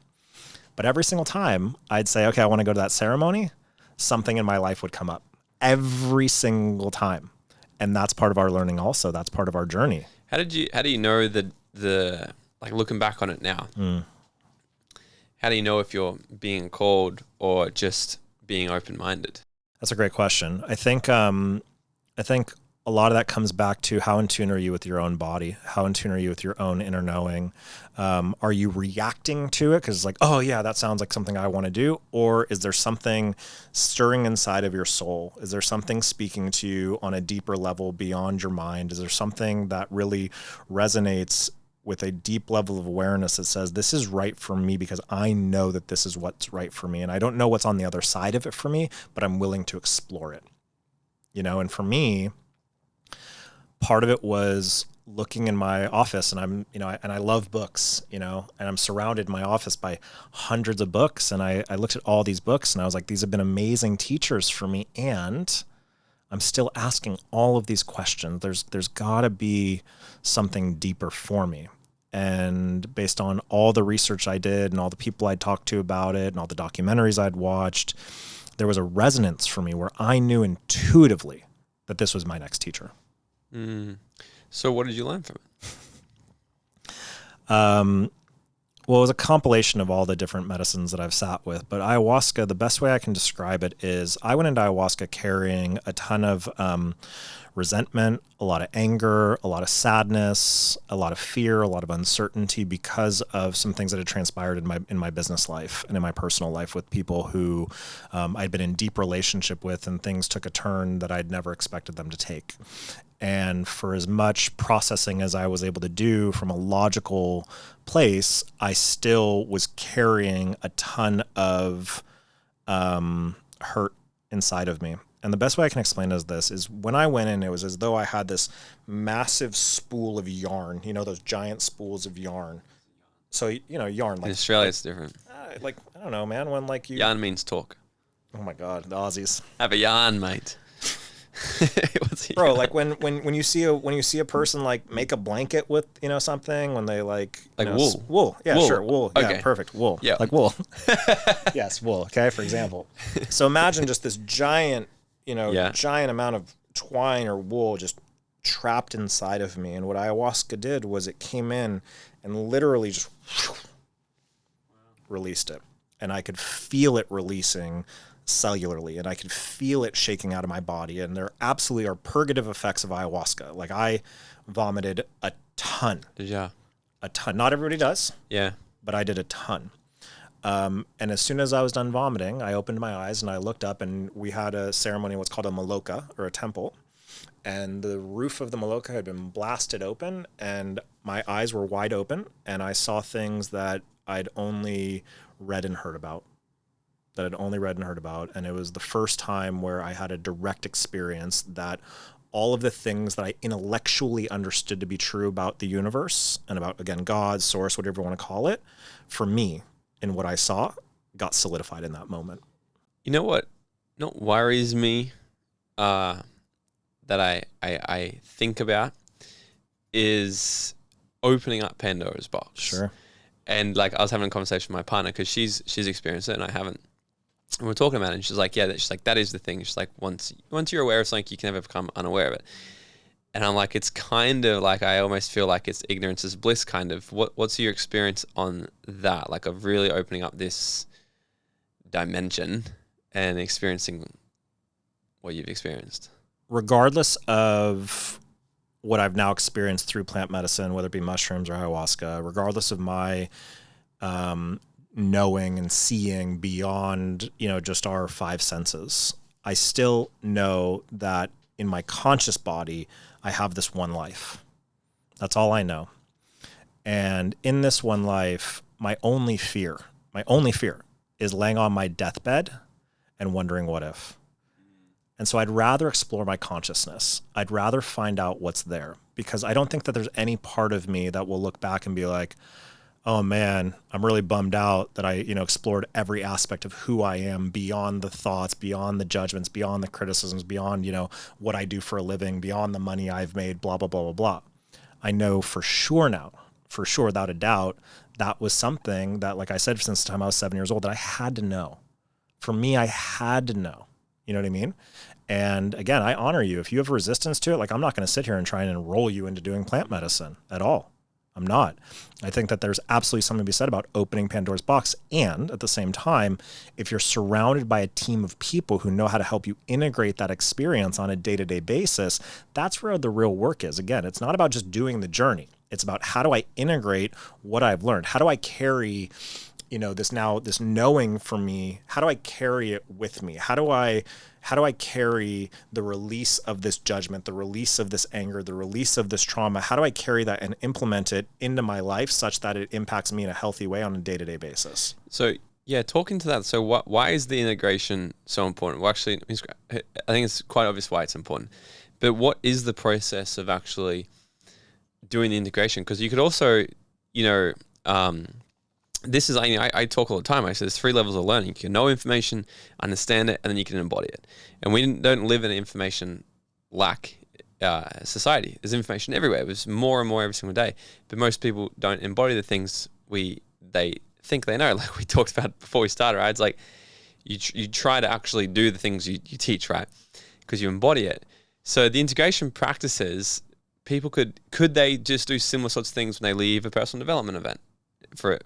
Speaker 1: But every single time I'd say, okay, I want to go to that ceremony, something in my life would come up. Every single time. And that's part of our learning also. That's part of our journey.
Speaker 2: How do you know the like, looking back on it now, how do you know if you're being called or just being open-minded?
Speaker 1: That's a great question. I think a lot of that comes back to how in tune are you with your own body? How in tune are you with your own inner knowing? Are you reacting to it because it's like, oh yeah, that sounds like something I want to do? Or is there something stirring inside of your soul? Is there something speaking to you on a deeper level beyond your mind? Is there something that really resonates with a deep level of awareness that says, this is right for me because I know that this is what's right for me. And I don't know what's on the other side of it for me, but I'm willing to explore it. And for me, part of it was looking in my office, and I'm, and I love books, and I'm surrounded in my office by hundreds of books. And I looked at all these books and I was like, these have been amazing teachers for me. And I'm still asking all of these questions. There's gotta be something deeper for me. And based on all the research I did and all the people I'd talked to about it and all the documentaries I'd watched, there was a resonance for me where I knew intuitively that this was my next teacher.
Speaker 2: So what did you learn from it?
Speaker 1: Well, it was a compilation of all the different medicines that I've sat with, but ayahuasca, the best way I can describe it is I went into ayahuasca carrying a ton of resentment, a lot of anger, a lot of sadness, a lot of fear, a lot of uncertainty because of some things that had transpired in my business life and in my personal life with people who I'd been in deep relationship with, and things took a turn that I'd never expected them to take. And for as much processing as I was able to do from a logical place, I still was carrying a ton of hurt inside of me. And the best way I can explain this is when I went in, it was as though I had this massive spool of yarn, those giant spools of yarn. So, yarn. Like,
Speaker 2: in Australia, it's different.
Speaker 1: I don't know, man. When you...
Speaker 2: Yarn means talk.
Speaker 1: Oh my God, the Aussies.
Speaker 2: Have a yarn, mate.
Speaker 1: Bro, like when you see a person like make a blanket with something, when they
Speaker 2: wool,
Speaker 1: yeah,
Speaker 2: wool.
Speaker 1: Sure, wool,
Speaker 2: okay.
Speaker 1: Yeah, perfect, wool,
Speaker 2: yeah,
Speaker 1: like wool. Yes, wool. Okay, for example. So imagine just this giant giant amount of twine or wool just trapped inside of me, and what ayahuasca did was it came in and literally just released it, and I could feel it releasing cellularly, and I could feel it shaking out of my body. And there absolutely are purgative effects of ayahuasca. Like, I vomited a ton.
Speaker 2: Yeah.
Speaker 1: A ton. Not everybody does.
Speaker 2: Yeah.
Speaker 1: but I did a ton. And as soon as I was done vomiting, I opened my eyes and I looked up, and we had a ceremony, what's called a maloka, or a temple. And the roof of the maloka had been blasted open, and my eyes were wide open, and I saw things that I'd only read and heard about. And it was the first time where I had a direct experience that all of the things that I intellectually understood to be true about the universe and about, again, God, source, whatever you want to call it, for me, in what I saw, got solidified in that moment.
Speaker 2: You know what worries me that I think about is opening up Pandora's box.
Speaker 1: Sure.
Speaker 2: And like, I was having a conversation with my partner because she's experienced it and I haven't. And we're talking about it, and she's like, that is the thing. She's like, once you're aware of something, you can never become unaware of it. And I'm like, it's kind of like, I almost feel like it's ignorance is bliss kind of. What's your experience on that? Like, of really opening up this dimension and experiencing what you've experienced?
Speaker 1: Regardless of what I've now experienced through plant medicine, whether it be mushrooms or ayahuasca, regardless of my knowing and seeing beyond, just our five senses, I still know that in my conscious body, I have this one life. That's all I know. And in this one life, my only fear is laying on my deathbed and wondering what if. And so I'd rather explore my consciousness. I'd rather find out what's there, because I don't think that there's any part of me that will look back and be like, oh man, I'm really bummed out that I, explored every aspect of who I am beyond the thoughts, beyond the judgments, beyond the criticisms, beyond, what I do for a living, beyond the money I've made, blah, blah, blah, blah, blah. I know for sure now, without a doubt, that was something that, like I said, since the time I was 7 years old, that I had to know. For me, I had to know. You know what I mean? And again, I honor you. If you have resistance to it, like, I'm not going to sit here and try and enroll you into doing plant medicine at all. I'm not. I think that there's absolutely something to be said about opening Pandora's box. And at the same time, if you're surrounded by a team of people who know how to help you integrate that experience on a day-to-day basis, that's where the real work is. Again, it's not about just doing the journey. It's about, how do I integrate what I've learned? How do I carry, this knowing for me? How do I carry it with me? How do I carry the release of this judgment, the release of this anger, the release of this trauma? How do I carry that and implement it into my life such that it impacts me in a healthy way on a day-to-day basis?
Speaker 2: So, yeah, talking to that. So why is the integration so important? Well, actually, I think it's quite obvious why it's important. But what is the process of actually doing the integration? Because you could also, this is, I talk all the time. I say there's 3 levels of learning. You can know information, understand it, and then you can embody it. And we don't live in an information lack society. There's information everywhere. There's more and more every single day. But most people don't embody the things they think they know. Like we talked about before we started, right? It's like you try to actually do the things you teach, right? Because you embody it. So the integration practices, people could they just do similar sorts of things when they leave a personal development event? For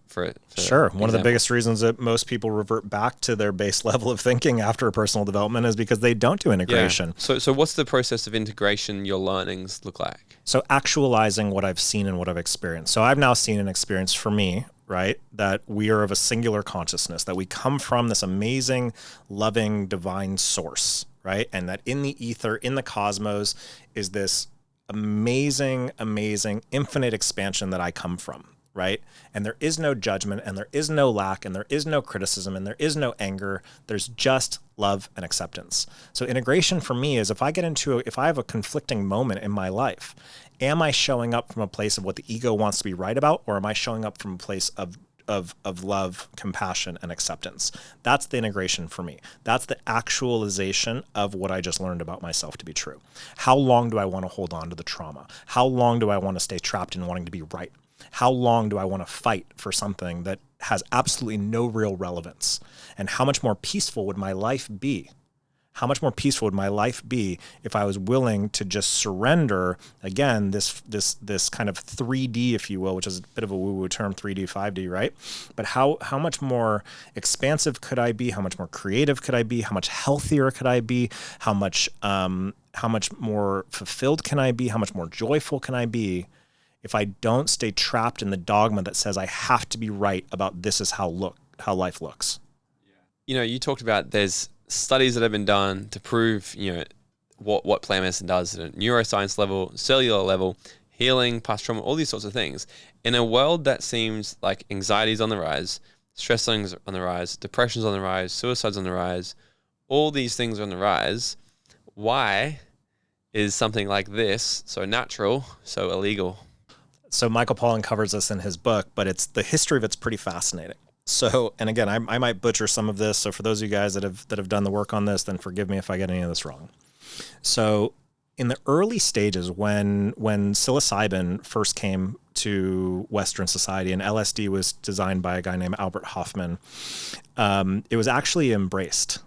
Speaker 1: Sure. One of the biggest reasons that most people revert back to their base level of thinking after a personal development is because they don't do integration.
Speaker 2: Yeah. So what's the process of integration your learnings look like?
Speaker 1: So actualizing what I've seen and what I've experienced. So I've now seen and experienced, for me, right, that we are of a singular consciousness, that we come from this amazing, loving, divine source, right? And that in the ether, in the cosmos, is this amazing, amazing, infinite expansion that I come from. Right? And there is no judgment, and there is no lack, and there is no criticism, and there is no anger. There's just love and acceptance. So integration for me is, if I have a conflicting moment in my life, am I showing up from a place of what the ego wants to be right about, or am I showing up from a place of love, compassion, and acceptance? That's the integration for me. That's the actualization of what I just learned about myself to be true. How long do I want to hold on to the trauma? How long do I want to stay trapped in wanting to be right? How long do I want to fight for something that has absolutely no real relevance? And how much more peaceful would my life be? How much more peaceful would my life be if I was willing to just surrender, again, this kind of 3D, if you will, which is a bit of a woo-woo term, 3D, 5D, right? But how much more expansive could I be? How much more creative could I be? How much healthier could I be? How much more fulfilled can I be? How much more joyful can I be if I don't stay trapped in the dogma that says I have to be right about this is how life looks.
Speaker 2: You know, you talked about there's studies that have been done to prove, you know, what plant medicine does at a neuroscience level, cellular level, healing, past trauma, all these sorts of things. In a world that seems like anxiety's on the rise, stress on the rise, depression's on the rise, suicide's on the rise, all these things are on the rise. Why is something like this so natural, so illegal?
Speaker 1: So Michael Pollan covers this in his book, but the history of it's pretty fascinating. So, and again, I might butcher some of this. So for those of you guys that have done the work on this, then forgive me if I get any of this wrong. So in the early stages, when psilocybin first came to Western society and LSD was designed by a guy named Albert Hofmann, it was actually embraced.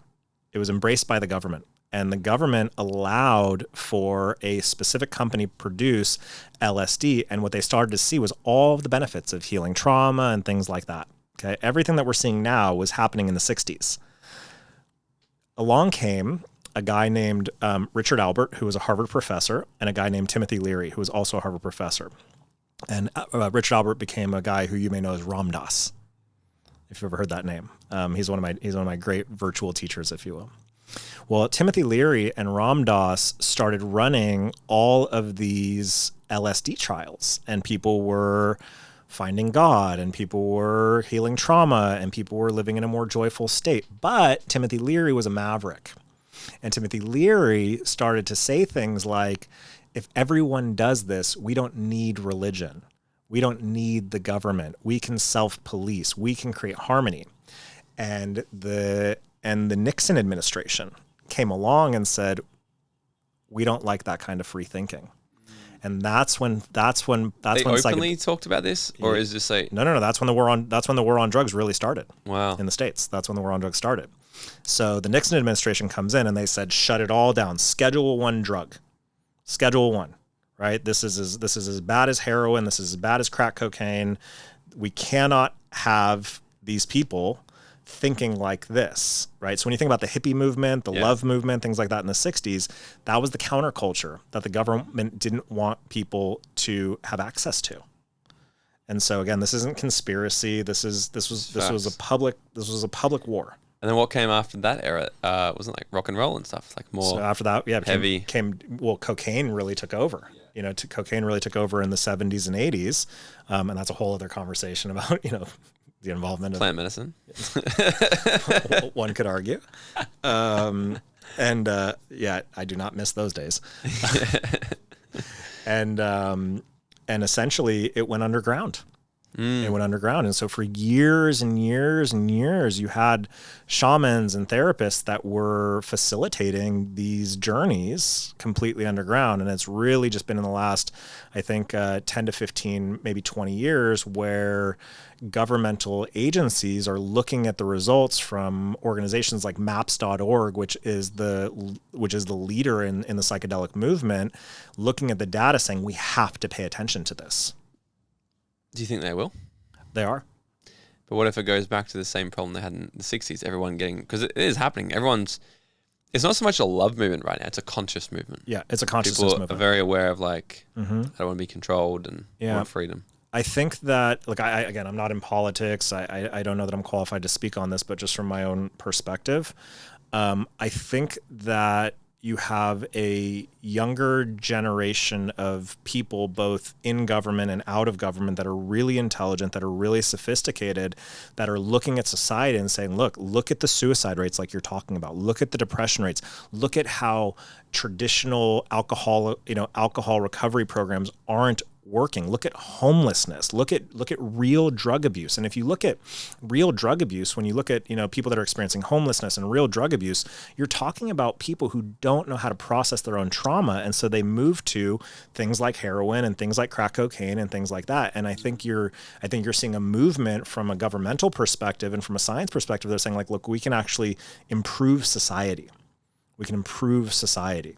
Speaker 1: It was embraced by the government. And the government allowed for a specific company produce LSD. And what they started to see was all of the benefits of healing trauma and things like that. Okay, everything that we're seeing now was happening in the 60s. Along came a guy named Richard Albert, who was a Harvard professor, and a guy named Timothy Leary, who was also a Harvard professor. And Richard Albert became a guy who you may know as Ram Dass, if you've ever heard that name. He's one of my great virtual teachers, if you will. Well, Timothy Leary and Ram Dass started running all of these LSD trials, and people were finding God, and people were healing trauma, and people were living in a more joyful state. But Timothy Leary was a maverick. And Timothy Leary started to say things like, if everyone does this, we don't need religion. We don't need the government. We can self-police. We can create harmony. And the Nixon administration came along and said, we don't like that kind of free thinking. And that's when
Speaker 2: they openly talked about this, or is this like
Speaker 1: no? That's when the war on drugs really started.
Speaker 2: Wow.
Speaker 1: In the States, that's when the war on drugs started. So the Nixon administration comes in and they said, shut it all down. Schedule 1 drug. Schedule 1. Right? This is as bad as heroin. This is as bad as crack cocaine. We cannot have these people thinking like this, right? So when you think about the hippie movement, the love movement, things like that in the 60s, that was the counterculture that the government didn't want people to have access to. And so again, this isn't conspiracy. This was a public war.
Speaker 2: And then what came after that era? Wasn't like rock and roll and stuff, like more. So
Speaker 1: after that,
Speaker 2: heavy.
Speaker 1: Cocaine really took over. You know, cocaine really took over in the 70s and 80s, and that's a whole other conversation about the involvement of
Speaker 2: plant medicine.
Speaker 1: One could argue. I do not miss those days. And essentially it went underground. It went underground. And so for years and years and years, you had shamans and therapists that were facilitating these journeys completely underground. And it's really just been in the last, I think, 10 to 15, maybe 20 years where governmental agencies are looking at the results from organizations like maps.org, which is the leader in the psychedelic movement, looking at the data saying we have to pay attention to this.
Speaker 2: Do you think they will?
Speaker 1: They are.
Speaker 2: But what if it goes back to the same problem they had in the 60s? Everyone getting, because it is happening. It's not so much a love movement right now. It's a conscious movement.
Speaker 1: Yeah, it's a consciousness movement.
Speaker 2: People are very aware of I don't want to be controlled and want freedom.
Speaker 1: I think that, I'm not in politics. I don't know that I'm qualified to speak on this, but just from my own perspective, I think that you have a younger generation of people, both in government and out of government, that are really intelligent, that are really sophisticated, that are looking at society and saying, look at the suicide rates like you're talking about. Look at the depression rates. Look at how traditional alcohol recovery programs aren't working. Look at homelessness. Look at real drug abuse. And if you look at real drug abuse, when you look at people that are experiencing homelessness and real drug abuse, you're talking about people who don't know how to process their own trauma, and so they move to things like heroin and things like crack cocaine and things like that. And I think you're seeing a movement from a governmental perspective and from a science perspective. They're saying look, we can actually improve society. We can improve society.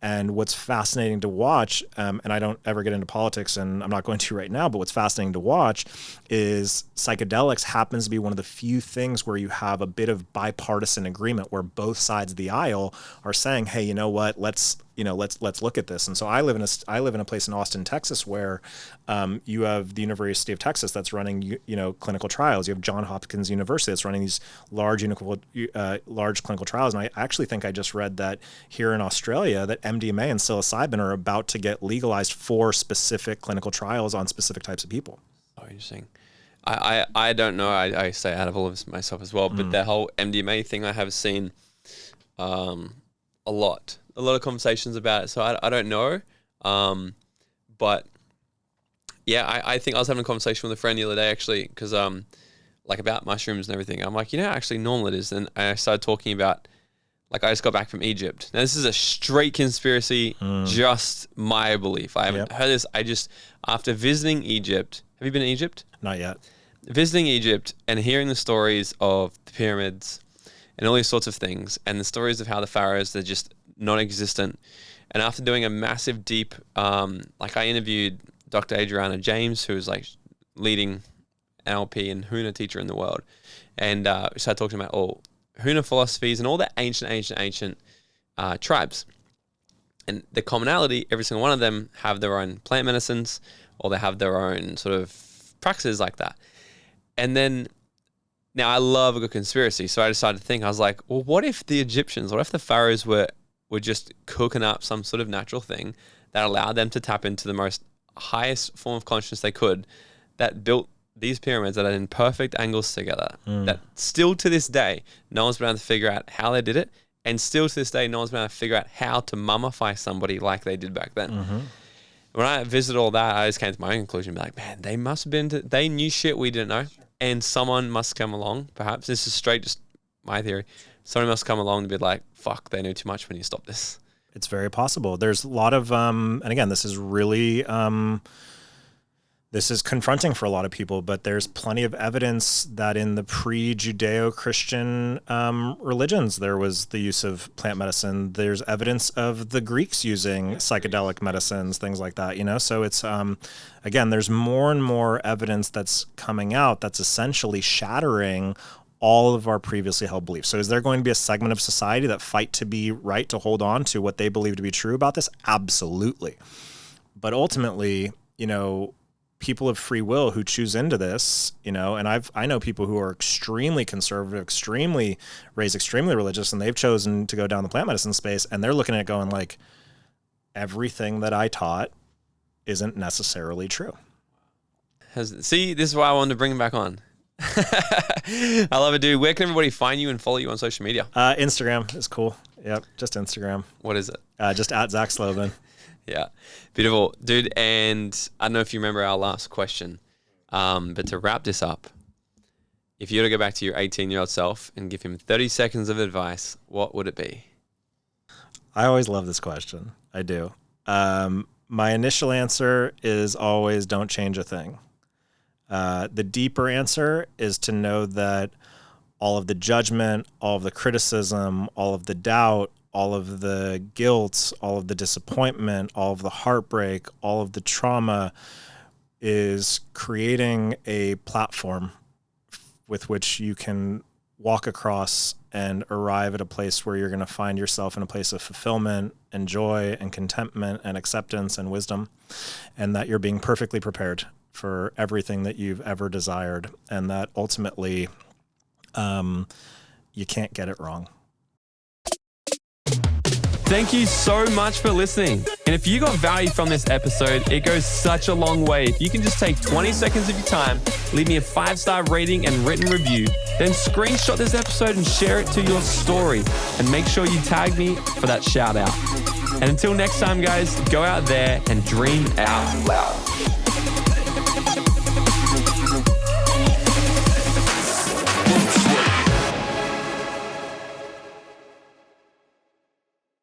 Speaker 1: And what's fascinating to watch, and I don't ever get into politics, and I'm not going to right now, but what's fascinating to watch is psychedelics happens to be one of the few things where you have a bit of bipartisan agreement, where both sides of the aisle are saying, hey, you know what, let's let's look at this. And so I live in a place in Austin, Texas, where you have the University of Texas that's running, clinical trials. You have Johns Hopkins University that's running these large clinical trials. And I actually think I just read that here in Australia that MDMA and psilocybin are about to get legalized for specific clinical trials on specific types of people.
Speaker 2: Oh, interesting. I don't know. I stay out of all of this myself as well, but that whole MDMA thing I have seen a lot of conversations about it. So I don't know. But yeah, I think I was having a conversation with a friend the other day actually, because like about mushrooms and everything. I'm like, how actually normal it is. And I started talking about, like, I just got back from Egypt. Now this is a straight conspiracy, just my belief. I haven't heard this. After visiting Egypt, have you been in Egypt?
Speaker 1: Not yet.
Speaker 2: Visiting Egypt and hearing the stories of the pyramids and all these sorts of things, and the stories of how the pharaohs, they're just non-existent. And after doing a massive deep, I interviewed Dr. Adriana James, who is like leading NLP and Huna teacher in the world. And we started talking about all Huna philosophies and all the ancient tribes. And the commonality, every single one of them have their own plant medicines, or they have their own sort of practices like that. And then, now I love a good conspiracy. So I decided to think, I was like, well, what if the pharaohs were just cooking up some sort of natural thing that allowed them to tap into the most highest form of consciousness they could, that built these pyramids that are in perfect angles together, that still to this day, no one's been able to figure out how they did it. And still to this day, no one's been able to figure out how to mummify somebody like they did back then. When I visited all that, I just came to my own conclusion, be like, man, they must have been, they knew shit we didn't know. And someone must come along, perhaps, this is straight just my theory, someone must come along to be like, fuck, they knew too much, we need to stop this.
Speaker 1: It's very possible. There's a lot of, and again, this is really, this is confronting for a lot of people, but there's plenty of evidence that in the pre-Judeo-Christian religions, there was the use of plant medicine. There's evidence of the Greeks using psychedelic medicines, things like that, So it's, again, there's more and more evidence that's coming out that's essentially shattering all of our previously held beliefs. So is there going to be a segment of society that fight to be right, to hold on to what they believe to be true about this? Absolutely. But ultimately, people of free will who choose into this, and I know people who are extremely conservative, extremely religious, and they've chosen to go down the plant medicine space, and they're looking at it going like, everything that I taught isn't necessarily true.
Speaker 2: See, this is why I wanted to bring him back on. I love it, dude. Where can everybody find you and follow you on social media?
Speaker 1: Instagram is cool. Yep, just Instagram.
Speaker 2: What is it?
Speaker 1: Just at Zach Slobin.
Speaker 2: Yeah, beautiful, dude. And I don't know if you remember our last question, but to wrap this up, if you were to go back to your 18-year-old self and give him 30 seconds of advice, what would it be?
Speaker 1: I always love this question. I do. My initial answer is always don't change a thing. The deeper answer is to know that all of the judgment, all of the criticism, all of the doubt, all of the guilt, all of the disappointment, all of the heartbreak, all of the trauma is creating a platform with which you can walk across and arrive at a place where you're going to find yourself in a place of fulfillment and joy and contentment and acceptance and wisdom, and that you're being perfectly prepared for everything that you've ever desired, and that ultimately you can't get it wrong.
Speaker 2: Thank you so much for listening. And if you got value from this episode, it goes such a long way. If you can just take 20 seconds of your time, leave me a 5-star rating and written review, then screenshot this episode and share it to your story. And make sure you tag me for that shout out. And until next time, guys, go out there and dream out loud.